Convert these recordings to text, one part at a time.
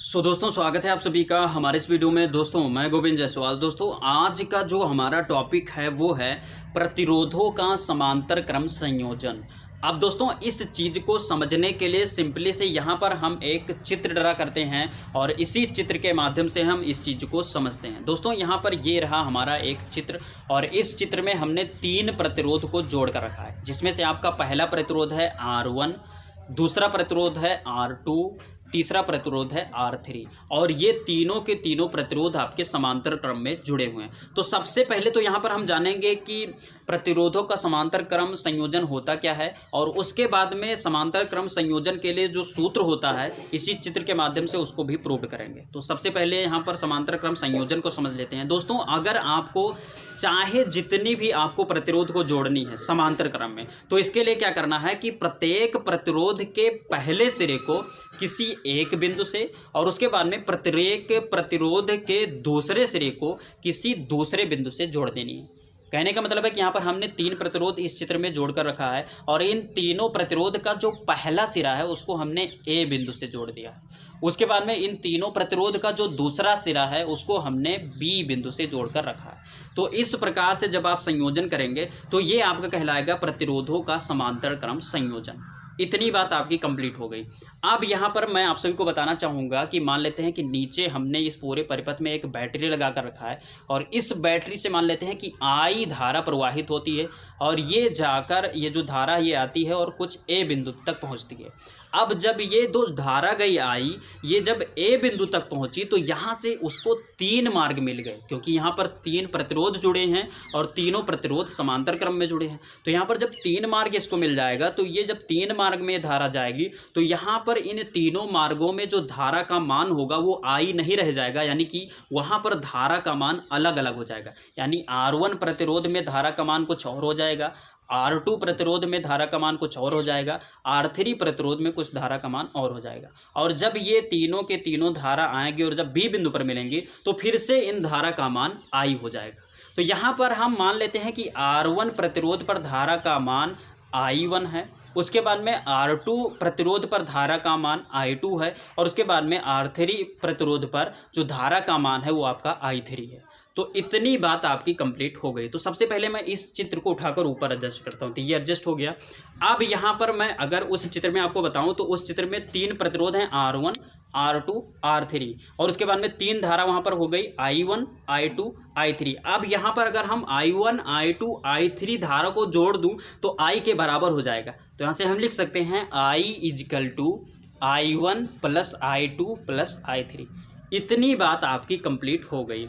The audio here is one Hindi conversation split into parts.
दोस्तों स्वागत है आप सभी का हमारे इस वीडियो में। दोस्तों मैं गोविंद जायसवाल। दोस्तों आज का जो हमारा टॉपिक है वो है प्रतिरोधों का समांतर क्रम संयोजन। अब दोस्तों इस चीज़ को समझने के लिए सिंपली से यहाँ पर हम एक चित्र ड्रा करते हैं और इसी चित्र के माध्यम से हम इस चीज़ को समझते हैं। दोस्तों यहाँ पर ये रहा हमारा एक चित्र और इस चित्र में हमने 3 प्रतिरोध को जोड़ कर रखा है, जिसमें से आपका पहला प्रतिरोध है R1, दूसरा प्रतिरोध है R2, तीसरा प्रतिरोध है R3 और ये तीनों के तीनों प्रतिरोध आपके समांतर क्रम में जुड़े हुए हैं। तो सबसे पहले तो यहाँ पर हम जानेंगे कि प्रतिरोधों का समांतर क्रम संयोजन होता क्या है और उसके बाद में समांतर क्रम संयोजन के लिए जो सूत्र होता है इसी चित्र के माध्यम से उसको भी प्रूव करेंगे। तो सबसे पहले यहाँ पर समांतर क्रम संयोजन को समझ लेते हैं। दोस्तों अगर आपको चाहे जितनी भी आपको प्रतिरोध को जोड़नी है समांतर क्रम में, तो इसके लिए क्या करना है कि प्रत्येक प्रतिरोध के पहले सिरे को किसी एक बिंदु से और उसके बाद में प्रत्येक प्रतिरोध के दूसरे सिरे को किसी दूसरे बिंदु से जोड़ देनी है। कहने का मतलब है कि यहाँ पर हमने 3 प्रतिरोध इस चित्र में जोड़कर रखा है और इन तीनों प्रतिरोध का जो पहला सिरा है उसको हमने ए बिंदु से जोड़ दिया है। उसके बाद में इन तीनों प्रतिरोध का जो दूसरा सिरा है उसको हमने बी बिंदु से जोड़कर रखा है। तो इस प्रकार से जब आप संयोजन करेंगे तो ये आपका कहलाएगा प्रतिरोधों का समांतर क्रम संयोजन। इतनी बात आपकी कंप्लीट हो गई। अब यहाँ पर मैं आप सभी को बताना चाहूँगा कि मान लेते हैं कि नीचे हमने इस पूरे परिपथ में एक बैटरी लगा कर रखा है और इस बैटरी से मान लेते हैं कि आई धारा प्रवाहित होती है और ये जाकर ये जो धारा ये आती है और कुछ ए बिंदु तक पहुँचती है। अब जब ये दो धारा गई आई, ये जब ए बिंदु तक पहुंची तो यहाँ से उसको 3 मार्ग मिल गए, क्योंकि यहाँ पर 3 प्रतिरोध जुड़े हैं और तीनों प्रतिरोध समांतर क्रम में जुड़े हैं। तो यहाँ पर जब 3 मार्ग इसको मिल जाएगा तो ये जब 3 मार्ग में धारा जाएगी तो यहाँ पर इन तीनों मार्गों में जो धारा का मान होगा वो आई नहीं रह जाएगा, यानी कि वहाँ पर धारा का मान अलग अलग हो जाएगा। यानी R1 प्रतिरोध में धारा का मान कुछ और हो जाएगा, R2 प्रतिरोध में धारा का मान कुछ और हो जाएगा, R3 प्रतिरोध में कुछ धारा का मान और हो जाएगा। और जब ये तीनों के तीनों धारा आएंगे और जब बी बिंदु पर मिलेंगी तो फिर से इन धारा का मान आई हो जाएगा। तो यहाँ पर हम मान लेते हैं कि R1 प्रतिरोध पर धारा का मान I1 है, उसके बाद में R2 प्रतिरोध पर धारा का मान I2 है और उसके बाद में R3 प्रतिरोध पर जो धारा का मान है वो आपका I3 है। तो इतनी बात आपकी कंप्लीट हो गई। तो सबसे पहले मैं इस चित्र को उठाकर ऊपर एडजस्ट करता हूँ, तो ये एडजस्ट हो गया। अब यहाँ पर मैं अगर उस चित्र में आपको बताऊँ तो उस चित्र में 3 प्रतिरोध हैं, R1, R2, R3 और उसके बाद में 3 धारा वहाँ पर हो गई I1, I2, I3। अब यहाँ पर अगर हम I1, I2, I3 धारा को जोड़ दूँ तो I के बराबर हो जाएगा। तो यहाँ से हम लिख सकते हैं I = I1 + I2 + I3। इतनी बात आपकी कंप्लीट हो गई।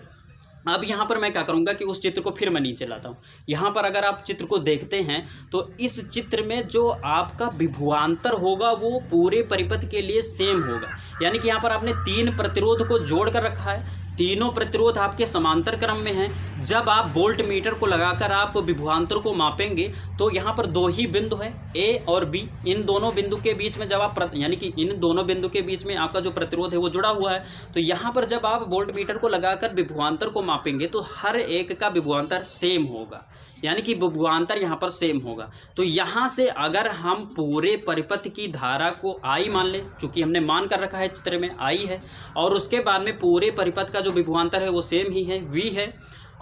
अब यहाँ पर मैं क्या करूँगा कि उस चित्र को फिर मैं नीचे लाता हूँ। यहाँ पर अगर आप चित्र को देखते हैं तो इस चित्र में जो आपका विभवांतर होगा वो पूरे परिपथ के लिए सेम होगा। यानी कि यहाँ पर आपने 3 प्रतिरोध को जोड़ कर रखा है, तीनों प्रतिरोध आपके समांतर क्रम में हैं। जब आप वोल्ट मीटर को लगाकर आप विभवांतर को मापेंगे तो यहाँ पर 2 ही बिंदु है, ए और बी। इन दोनों बिंदु के बीच में जब आप यानी कि इन दोनों बिंदु के बीच में आपका जो प्रतिरोध है वो जुड़ा हुआ है। तो यहाँ पर जब आप वोल्ट मीटर को लगाकर विभवांतर को मापेंगे तो हर एक का विभवांतर सेम होगा, यानी कि विभवांतर यहाँ पर सेम होगा। तो यहाँ से अगर हम पूरे परिपथ की धारा को I मान लें, चूँकि हमने मान कर रखा है चित्र में I है, और उसके बाद में पूरे परिपथ का जो विभवांतर है वो सेम ही है, V है।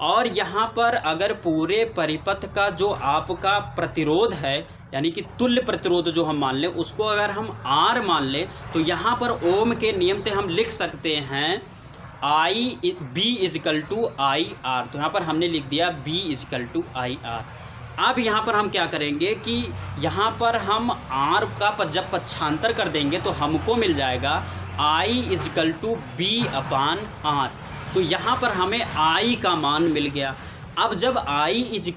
और यहाँ पर अगर पूरे परिपथ का जो आपका प्रतिरोध है यानी कि तुल्य प्रतिरोध जो हम मान लें उसको अगर हम R मान लें तो यहाँ पर ओम के नियम से हम लिख सकते हैं B = IR। तो यहाँ पर हमने लिख दिया B = IR। अब यहाँ पर हम क्या करेंगे कि यहाँ पर हम R का जब पक्षांतर कर देंगे तो हमको मिल जाएगा I = B/R। तो यहाँ पर हमें I का मान मिल गया। अब जब I =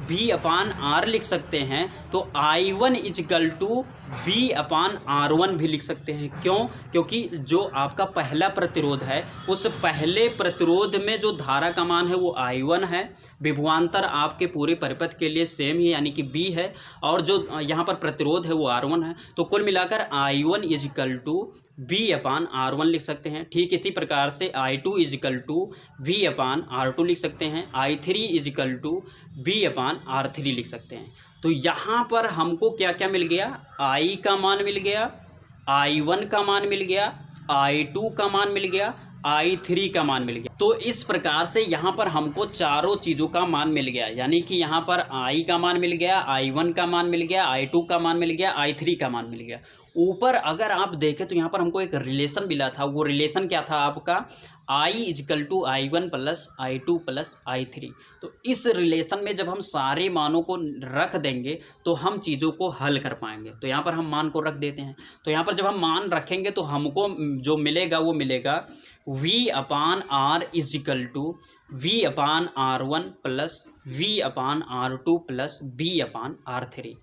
B/R लिख सकते हैं तो I1 = B/R1 भी लिख सकते हैं। क्यों? क्योंकि जो आपका पहला प्रतिरोध है उस पहले प्रतिरोध में जो धारा का मान है वो I1 है, विभवांतर आपके पूरे परिपथ के लिए सेम ही यानी कि B है, और जो यहाँ पर प्रतिरोध है वो R1 है। तो कुल मिलाकर I1 = B/R1 लिख सकते हैं। ठीक इसी प्रकार से I2 = V/R2 लिख सकते हैं, I3 = B/R3 लिख सकते हैं। तो यहाँ पर हमको क्या क्या मिल गया? I का मान मिल गया, I1 का मान मिल गया, I2 का मान मिल गया, I3 का मान मिल गया। तो इस प्रकार से यहाँ पर हमको चारों चीज़ों का मान मिल गया, यानी कि यहाँ पर I का मान मिल गया, I1 का मान मिल गया, I2 का मान मिल गया, I3 का मान मिल गया। ऊपर अगर आप देखें तो यहाँ पर हमको एक रिलेशन मिला था, वो रिलेशन क्या था आपका, I equal to I1 plus I2 plus I3। तो इस रिलेशन में जब हम सारे मानों को रख देंगे तो हम चीज़ों को हल कर पाएंगे। तो यहाँ पर हम मान को रख देते हैं। तो यहाँ पर जब हम मान रखेंगे तो हमको जो मिलेगा वो मिलेगा V/R is equal to V/R1 plus V/R2 plus B/R3।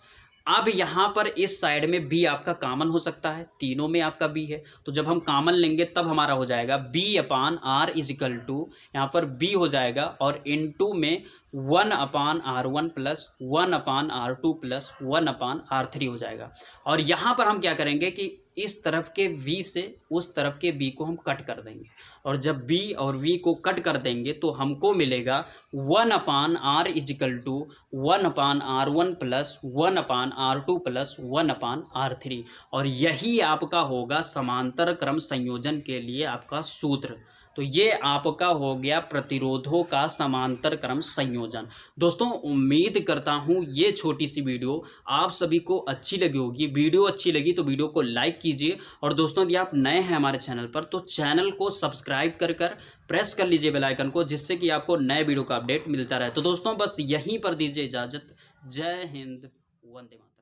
अब यहाँ पर इस साइड में B आपका कॉमन हो सकता है, तीनों में आपका B है, तो जब हम कॉमन लेंगे तब हमारा हो जाएगा B/R इजकल टू, यहाँ पर B हो जाएगा और इनटू में 1/R1 plus 1/R2 plus 1/R3 हो जाएगा। और यहाँ पर हम क्या करेंगे कि इस तरफ के V से उस तरफ के B को हम कट कर देंगे, और जब B और V को कट कर देंगे तो हमको मिलेगा 1/R is equal to 1/R1 plus 1/R2 plus 1/R3। और यही आपका होगा समांतर क्रम संयोजन के लिए आपका सूत्र। तो ये आपका हो गया प्रतिरोधों का समांतर क्रम संयोजन। दोस्तों उम्मीद करता हूँ ये छोटी सी वीडियो आप सभी को अच्छी लगी होगी। वीडियो अच्छी लगी तो वीडियो को लाइक कीजिए, और दोस्तों यदि आप नए हैं हमारे चैनल पर तो चैनल को सब्सक्राइब कर प्रेस कर लीजिए बेल आइकन को, जिससे कि आपको नए वीडियो का अपडेट मिलता रहे। तो दोस्तों बस यहीं पर दीजिए इजाज़त। जय हिंद, वंदे मातरम।